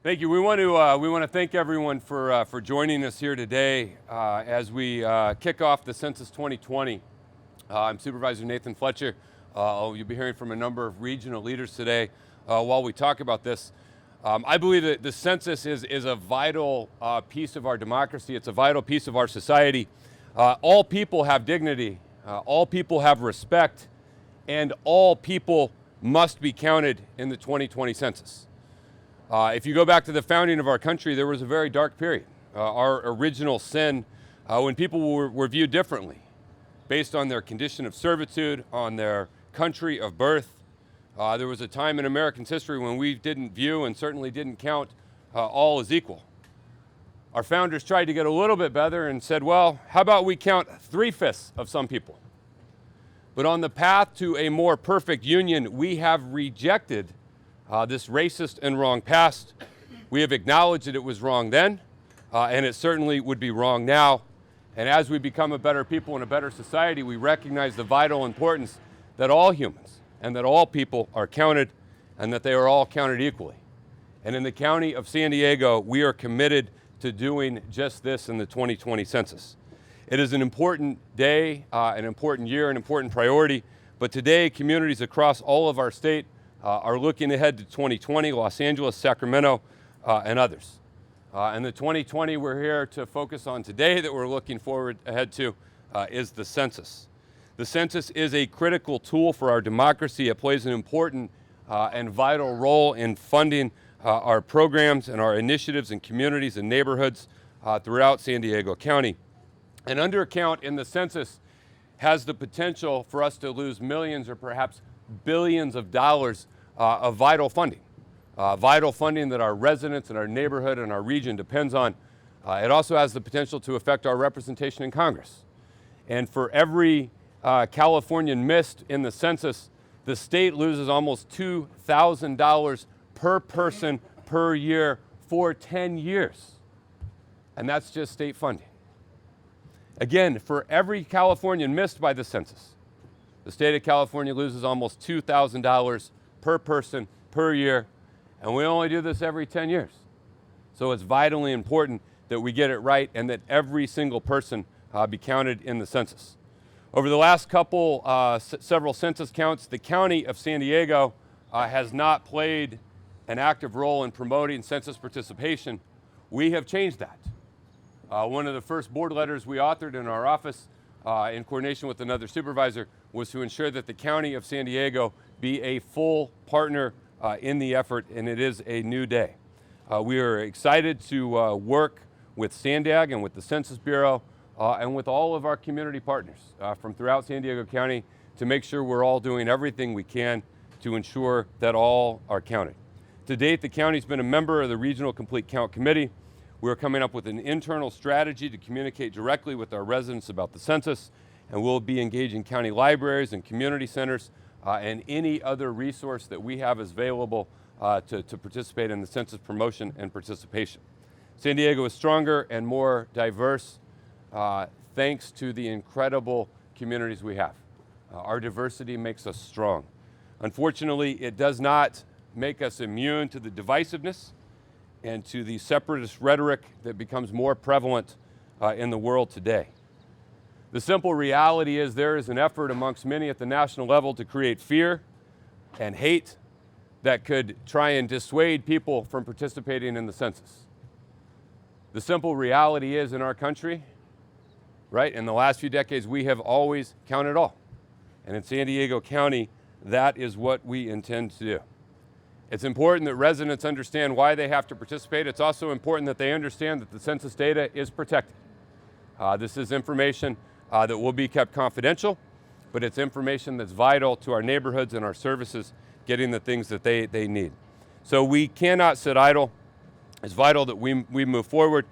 Thank you. We want to thank everyone for joining us here today as we kick off the Census 2020. I'm Supervisor Nathan Fletcher. You'll be hearing from a number of regional leaders today while we talk about this. I believe that the census is a vital piece of our democracy. It's a vital piece of our society. All people have dignity. All people have respect, and all people must be counted in the 2020 census. If you go back to the founding of our country, there was a very dark period. Our original sin, when people were viewed differently, based on their condition of servitude, on their country of birth. There was a time in American history when we didn't view and certainly didn't count all as equal. Our founders tried to get a little bit better and said, well, how about we count 3/5 of some people? But on the path to a more perfect union, we have rejected this racist and wrong past. We have acknowledged that it was wrong then, and it certainly would be wrong now. And as we become a better people and a better society, we recognize the vital importance that all humans and that all people are counted and that they are all counted equally. And in the county of San Diego, we are committed to doing just this in the 2020 census. It is an important day, an important year, an important priority, but today communities across all of our state are looking ahead to 2020, Los Angeles, Sacramento, and others. And the 2020 we're here to focus on today that we're looking forward ahead to is the census. The census is a critical tool for our democracy. It plays an important and vital role in funding our programs and our initiatives in communities and neighborhoods throughout San Diego County. An undercount in the census has the potential for us to lose millions or perhaps billions of dollars of vital funding that our residents and our neighborhood and our region depends on. It also has the potential to affect our representation in Congress. And for every Californian missed in the census, the state loses almost $2,000 per person per year for 10 years. And that's just state funding. Again, for every Californian missed by the census, the state of California loses almost $2,000 per person per year, and we only do this every 10 years. So it's vitally important that we get it right and that every single person be counted in the census. Over the last several census counts, the county of San Diego has not played an active role in promoting census participation. We have changed that. One of the first board letters we authored in our office in coordination with another supervisor was to ensure that the county of San Diego be a full partner in the effort, and it is a new day. We are excited to work with SANDAG and with the Census Bureau and with all of our community partners from throughout San Diego County to make sure we're all doing everything we can to ensure that all are counted. To date, the county's been a member of the Regional Complete Count Committee. We're coming up with an internal strategy to communicate directly with our residents about the census, and we'll be engaging county libraries and community centers and any other resource that we have available to participate in the census promotion and participation. San Diego is stronger and more diverse thanks to the incredible communities we have. Our diversity makes us strong. Unfortunately, it does not make us immune to the divisiveness and to the separatist rhetoric that becomes more prevalent in the world today. The simple reality is there is an effort amongst many at the national level to create fear and hate that could try and dissuade people from participating in the census. The simple reality is in our country, right, in the last few decades, we have always counted all. And in San Diego County, that is what we intend to do. It's important that residents understand why they have to participate. It's also important that they understand that the census data is protected. This is information that will be kept confidential, but it's information that's vital to our neighborhoods and our services getting the things that they need. So we cannot sit idle. It's vital that we move forward.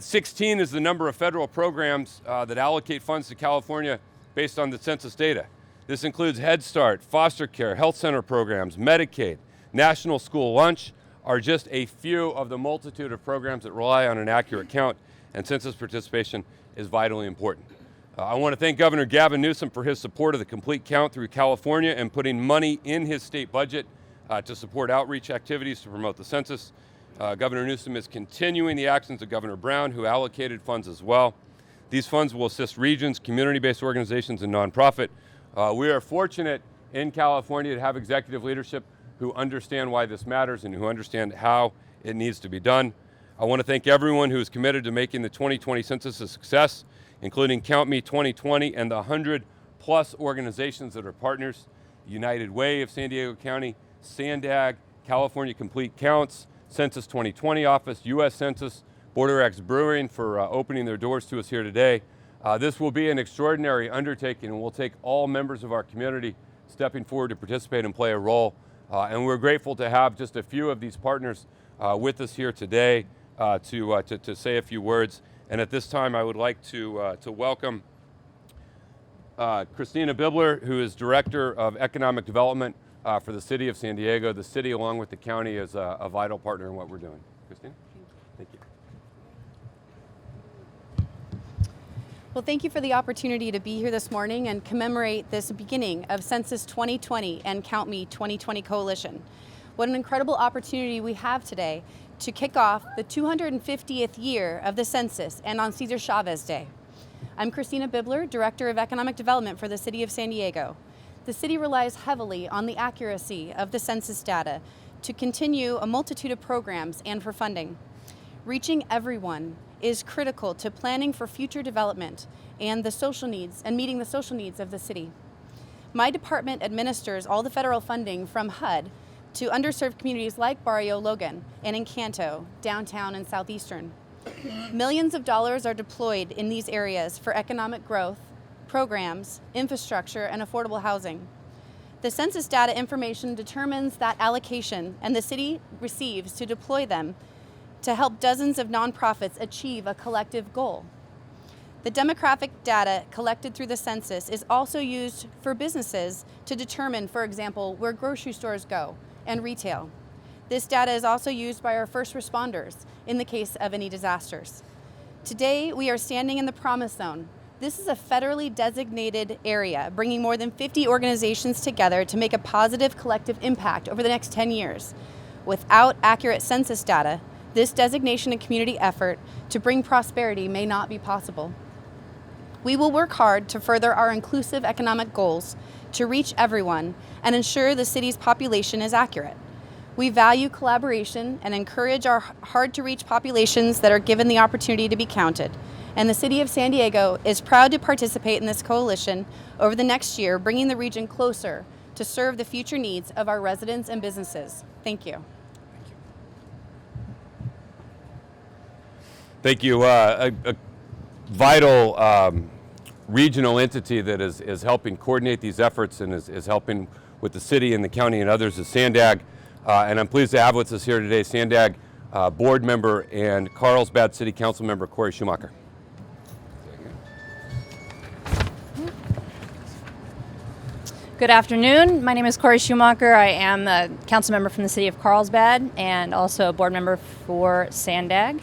16 is the number of federal programs that allocate funds to California based on the census data. This includes Head Start, foster care, health center programs, Medicaid, National School Lunch are just a few of the multitude of programs that rely on an accurate count, and census participation is vitally important. I want to thank Governor Gavin Newsom for his support of the complete count through California and putting money in his state budget to support outreach activities to promote the census. Governor Newsom is continuing the actions of Governor Brown, who allocated funds as well. These funds will assist regions, community-based organizations, and nonprofit. We are fortunate in California to have executive leadership who understand why this matters and who understand how it needs to be done. I want to thank everyone who is committed to making the 2020 census a success, including Count Me 2020 and the 100+ organizations that are partners: United Way of San Diego County, SANDAG, California Complete Counts, Census 2020 Office, U.S. Census, Border X Brewing for opening their doors to us here today. This will be an extraordinary undertaking, and we'll take all members of our community stepping forward to participate and play a role. And we're grateful to have just a few of these partners with us here today to say a few words. And at this time, I would like to welcome Christina Byler, who is Director of Economic Development for the City of San Diego. The city, along with the county, is a vital partner in what we're doing. Christina? Thank you. Well, thank you for the opportunity to be here this morning and commemorate this beginning of Census 2020 and Count Me 2020 Coalition. What an incredible opportunity we have today to kick off the 250th year of the census and on Cesar Chavez Day. I'm Christina Byler, Director of Economic Development for the City of San Diego. The city relies heavily on the accuracy of the census data to continue a multitude of programs and for funding. Reaching everyone is critical to planning for future development and the social needs and meeting the social needs of the city. My department administers all the federal funding from HUD to underserved communities like Barrio Logan and Encanto, downtown and southeastern. Millions of dollars are deployed in these areas for economic growth, programs, infrastructure, and affordable housing. The census data information determines that allocation, and the city receives to deploy them to help dozens of nonprofits achieve a collective goal. The demographic data collected through the census is also used for businesses to determine, for example, where grocery stores go and retail. This data is also used by our first responders in the case of any disasters. Today, we are standing in the Promise Zone. This is a federally designated area, bringing more than 50 organizations together to make a positive collective impact over the next 10 years. Without accurate census data, this designation and community effort to bring prosperity may not be possible. We will work hard to further our inclusive economic goals, to reach everyone, and ensure the city's population is accurate. We value collaboration and encourage our hard-to-reach populations that are given the opportunity to be counted. And the City of San Diego is proud to participate in this coalition over the next year, bringing the region closer to serve the future needs of our residents and businesses. Thank you. Thank you. A vital regional entity that is helping coordinate these efforts and is helping with the city and the county and others is SANDAG. And I'm pleased to have with us here today SANDAG board member and Carlsbad City Council member Cory Schumacher. Good afternoon. My name is Cory Schumacher. I am a council member from the city of Carlsbad and also a board member for SANDAG.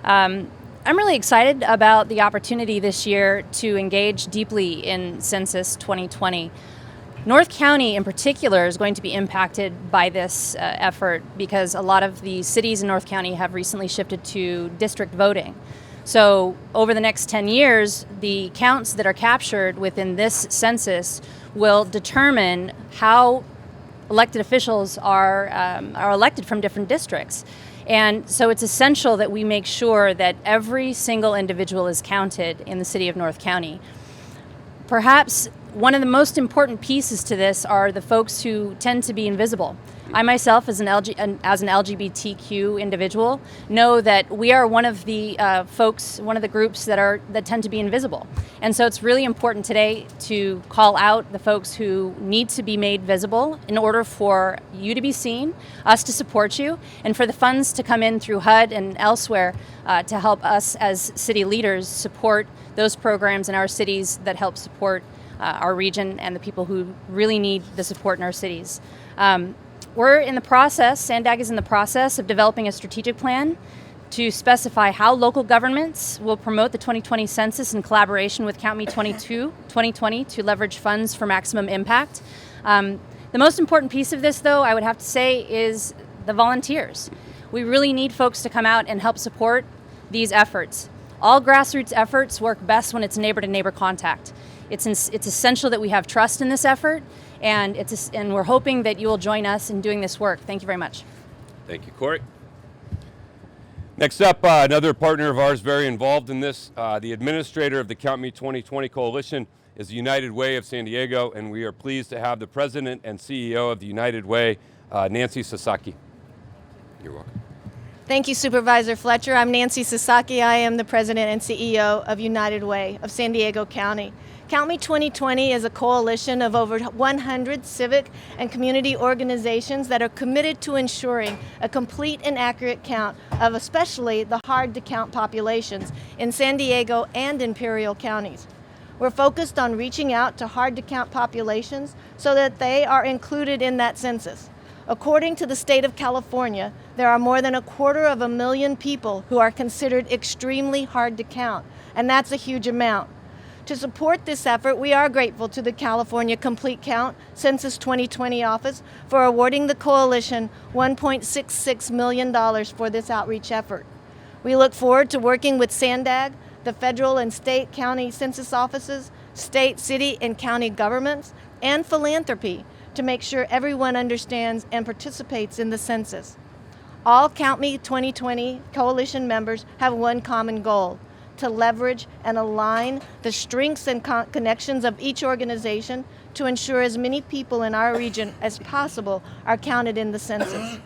I'm really excited about the opportunity this year to engage deeply in Census 2020. North County in particular is going to be impacted by this effort because a lot of the cities in North County have recently shifted to district voting. So over the next 10 years, the counts that are captured within this census will determine how elected officials are elected from different districts. And so it's essential that we make sure that every single individual is counted in the city of North County. Perhaps one of the most important pieces to this are the folks who tend to be invisible. I myself, as an LGBTQ individual, know that we are one of the one of the groups that tend to be invisible. And so it's really important today to call out the folks who need to be made visible in order for you to be seen, us to support you, and for the funds to come in through HUD and elsewhere to help us as city leaders support those programs in our cities that help support our region and the people who really need the support in our cities. We're in the process, SANDAG is in the process of developing a strategic plan to specify how local governments will promote the 2020 census in collaboration with Count Me 2020 to leverage funds for maximum impact. The most important piece of this, though, I would have to say, is the volunteers. We really need folks to come out and help support these efforts. All grassroots efforts work best when it's neighbor-to-neighbor contact. It's essential that we have trust in this effort, and we're hoping that you will join us in doing this work. Thank you very much. Thank you, Cori. Next up, another partner of ours very involved in this, the administrator of the Count Me 2020 Coalition is the United Way of San Diego, and we are pleased to have the president and CEO of the United Way, Nancy Sasaki. You're welcome. Thank you, Supervisor Fletcher. I'm Nancy Sasaki. I am the president and CEO of United Way of San Diego County. Count Me 2020 is a coalition of over 100 civic and community organizations that are committed to ensuring a complete and accurate count of especially the hard-to-count populations in San Diego and Imperial counties. We're focused on reaching out to hard-to-count populations so that they are included in that census. According to the state of California, there are more than 250,000 people who are considered extremely hard to count, and that's a huge amount. To support this effort, we are grateful to the California Complete Count Census 2020 office for awarding the coalition $1.66 million for this outreach effort. We look forward to working with SANDAG, the federal and state county census offices, state, city, and county governments, and philanthropy to make sure everyone understands and participates in the census. All Count Me 2020 coalition members have one common goal: to leverage and align the strengths and connections of each organization to ensure as many people in our region as possible are counted in the census.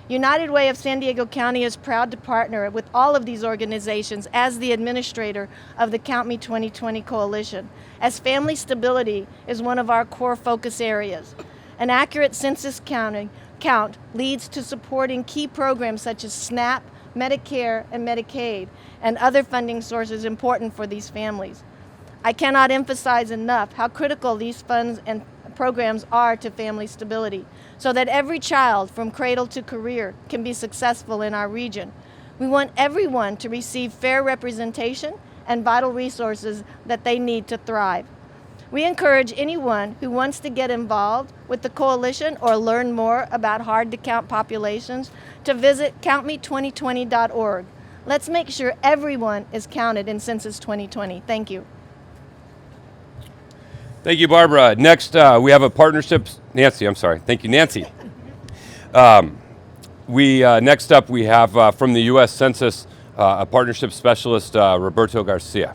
United Way of San Diego County is proud to partner with all of these organizations as the administrator of the Count Me 2020 Coalition, as family stability is one of our core focus areas. An accurate census count leads to supporting key programs such as SNAP, Medicare, and Medicaid, and other funding sources important for these families. I cannot emphasize enough how critical these funds and programs are to family stability, so that every child from cradle to career can be successful in our region. We want everyone to receive fair representation and vital resources that they need to thrive. We encourage anyone who wants to get involved with the coalition or learn more about hard-to-count populations to visit countme2020.org. Let's make sure everyone is counted in Census 2020. Thank you. Thank you, Barbara. Next, we have a partnership. Nancy, I'm sorry. Thank you, Nancy. Next up, we have from the U.S. Census a partnership specialist, Roberto Garcia.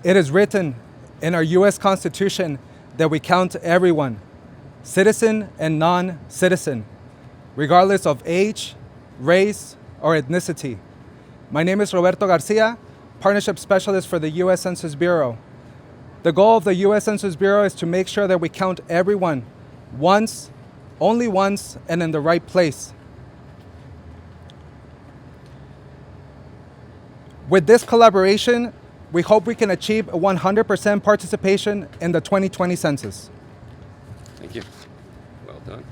It is written in our U.S. Constitution that we count everyone, citizen and non-citizen, regardless of age, race, or ethnicity. My name is Roberto Garcia, Partnership Specialist for the U.S. Census Bureau. The goal of the U.S. Census Bureau is to make sure that we count everyone once, only once, and in the right place. With this collaboration, we hope we can achieve a 100% participation in the 2020 census. Thank you. Well done.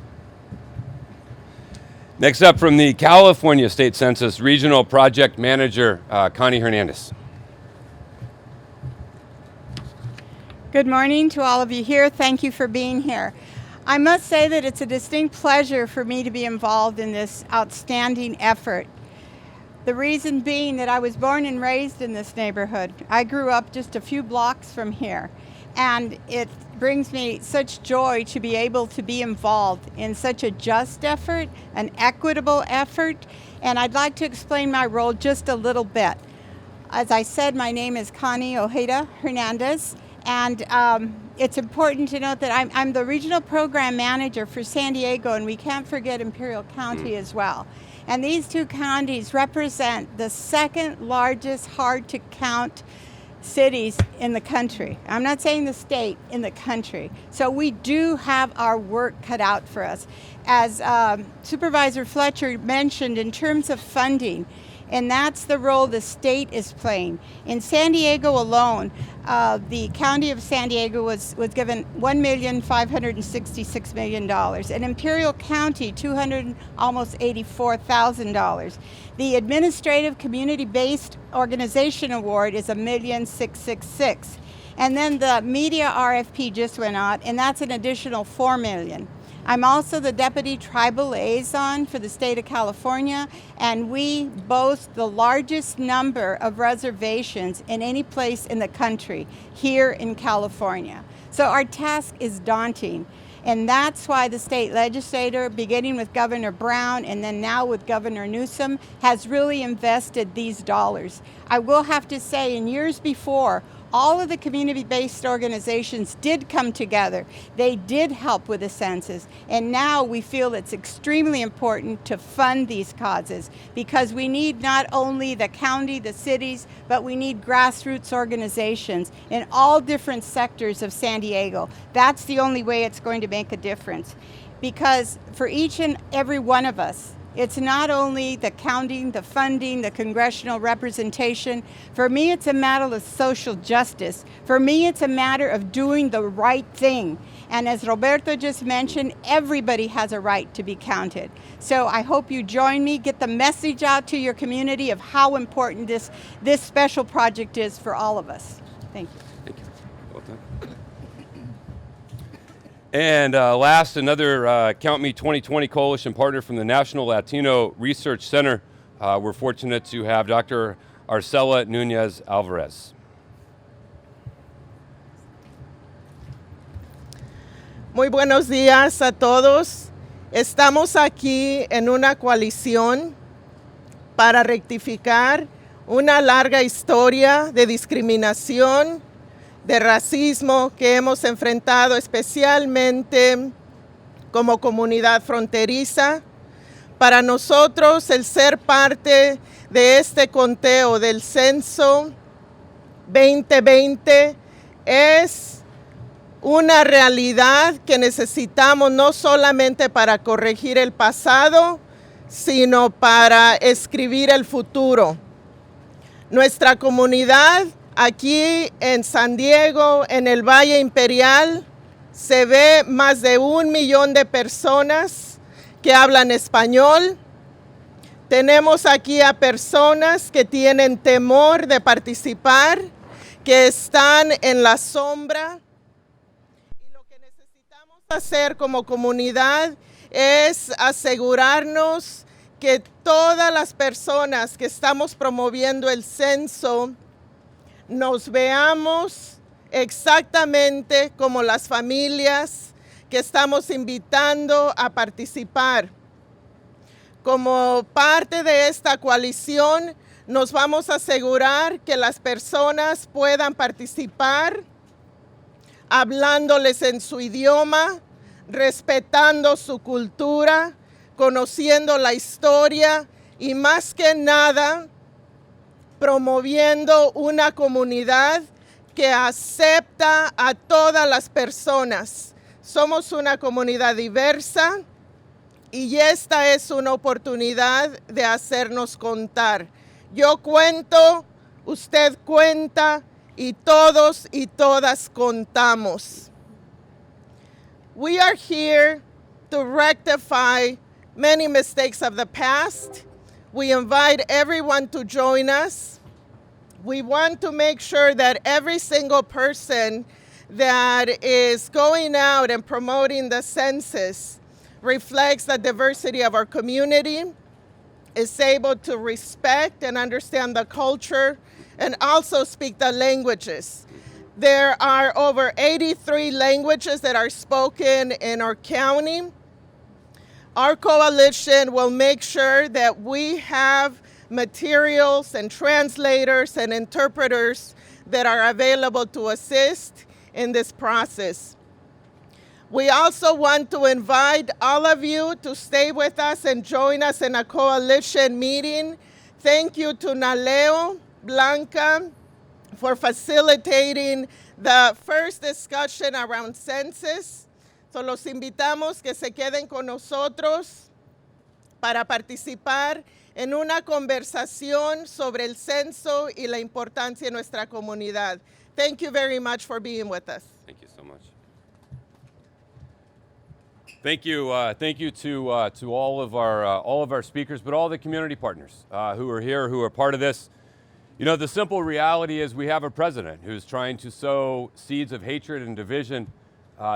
Next up from the California State Census, Regional Project Manager, Connie Hernandez. Good morning to all of you here. Thank you for being here. I must say that it's a distinct pleasure for me to be involved in this outstanding effort. The reason being that I was born and raised in this neighborhood. I grew up just a few blocks from here, and it brings me such joy to be able to be involved in such a just effort, an equitable effort, and I'd like to explain my role just a little bit. As I said, my name is Connie Hernandez, and it's important to note that I'm the Regional Program Manager for San Diego, and we can't forget Imperial County as well. And these two counties represent the second largest hard-to-count cities in the country. I'm not saying the state, in the country. So we do have our work cut out for us. As Supervisor Fletcher mentioned, in terms of funding, and that's the role the state is playing. In San Diego alone, the County of San Diego was given $1,566 million. In Imperial County, almost $84,000. The Administrative Community-Based Organization Award is $1,666,000. And then the media RFP just went out, and that's an additional $4 million. I'm also the Deputy Tribal Liaison for the state of California, and we boast the largest number of reservations in any place in the country here in California. So our task is daunting. And that's why the state legislature, beginning with Governor Brown and then now with Governor Newsom, has really invested these dollars. I will have to say, in years before, all of the community-based organizations did come together. They did help with the census. And now we feel it's extremely important to fund these causes because we need not only the county, the cities, but we need grassroots organizations in all different sectors of San Diego. That's the only way it's going to make a difference. Because for each and every one of us, it's not only the counting, the funding, the congressional representation. For me, it's a matter of social justice. For me, it's a matter of doing the right thing. And as Roberto just mentioned, everybody has a right to be counted. So I hope you join me, get the message out to your community of how important this special project is for all of us. Thank you. Thank you. Well done. And last, another Count Me 2020 Coalition partner from the National Latino Research Center. We're fortunate to have Dr. Arcela Nunez-Alvarez. Muy buenos días a todos. Estamos aquí en una coalición para rectificar una larga historia de discriminación, de racismo que hemos enfrentado especialmente como comunidad fronteriza. Para nosotros el ser parte de este conteo del censo 2020 es una realidad que necesitamos no solamente para corregir el pasado, sino para escribir el futuro. Nuestra comunidad aquí en San Diego, en el Valle Imperial, se ve más de 1 millón de personas que hablan español. Tenemos aquí a personas que tienen temor de participar, que están en la sombra. Y lo que necesitamos hacer como comunidad es asegurarnos que todas las personas que estamos promoviendo el censo nos veamos exactamente como las familias que estamos invitando a participar. Como parte de esta coalición, nos vamos a asegurar que las personas puedan participar hablándoles en su idioma, respetando su cultura, conociendo la historia y más que nada, promoviendo una comunidad que acepta a todas las personas. Somos una comunidad diversa y esta es una oportunidad de hacernos contar. Yo cuento, usted cuenta y todos y todas contamos. We are here to rectify many mistakes of the past. We invite everyone to join us. We want to make sure that every single person that is going out and promoting the census reflects the diversity of our community, is able to respect and understand the culture, and also speak the languages. There are over 83 languages that are spoken in our county. Our coalition will make sure that we have materials and translators and interpreters that are available to assist in this process. We also want to invite all of you to stay with us and join us in a coalition meeting. Thank you to Naleo, Blanca, for facilitating the first discussion around census. So los invitamos que se queden con nosotros para participar en una conversación sobre el censo y la importancia de nuestra comunidad. Thank you very much for being with us. Thank you so much. Thank you to all of our speakers, but all the community partners who are here, who are part of this. You know, the simple reality is we have a president who's trying to sow seeds of hatred and division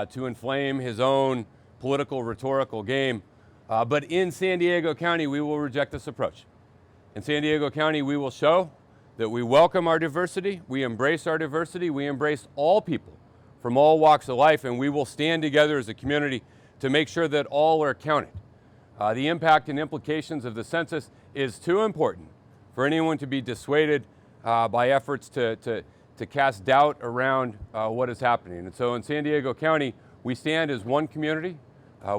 to inflame his own political rhetorical game. But in San Diego County, we will reject this approach. In San Diego County, we will show that we welcome our diversity, we embrace our diversity, we embrace all people from all walks of life, and we will stand together as a community to make sure that all are counted. The impact and implications of the census is too important for anyone to be dissuaded by efforts to cast doubt around what is happening. And so in San Diego County, we stand as one community,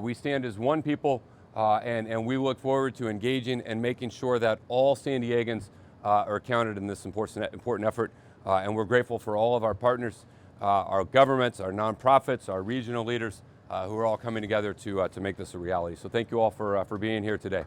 we stand as one people, and we look forward to engaging and making sure that all San Diegans are counted in this important effort. And we're grateful for all of our partners, our governments, our nonprofits, our regional leaders, who are all coming together to make this a reality. So thank you all for being here today.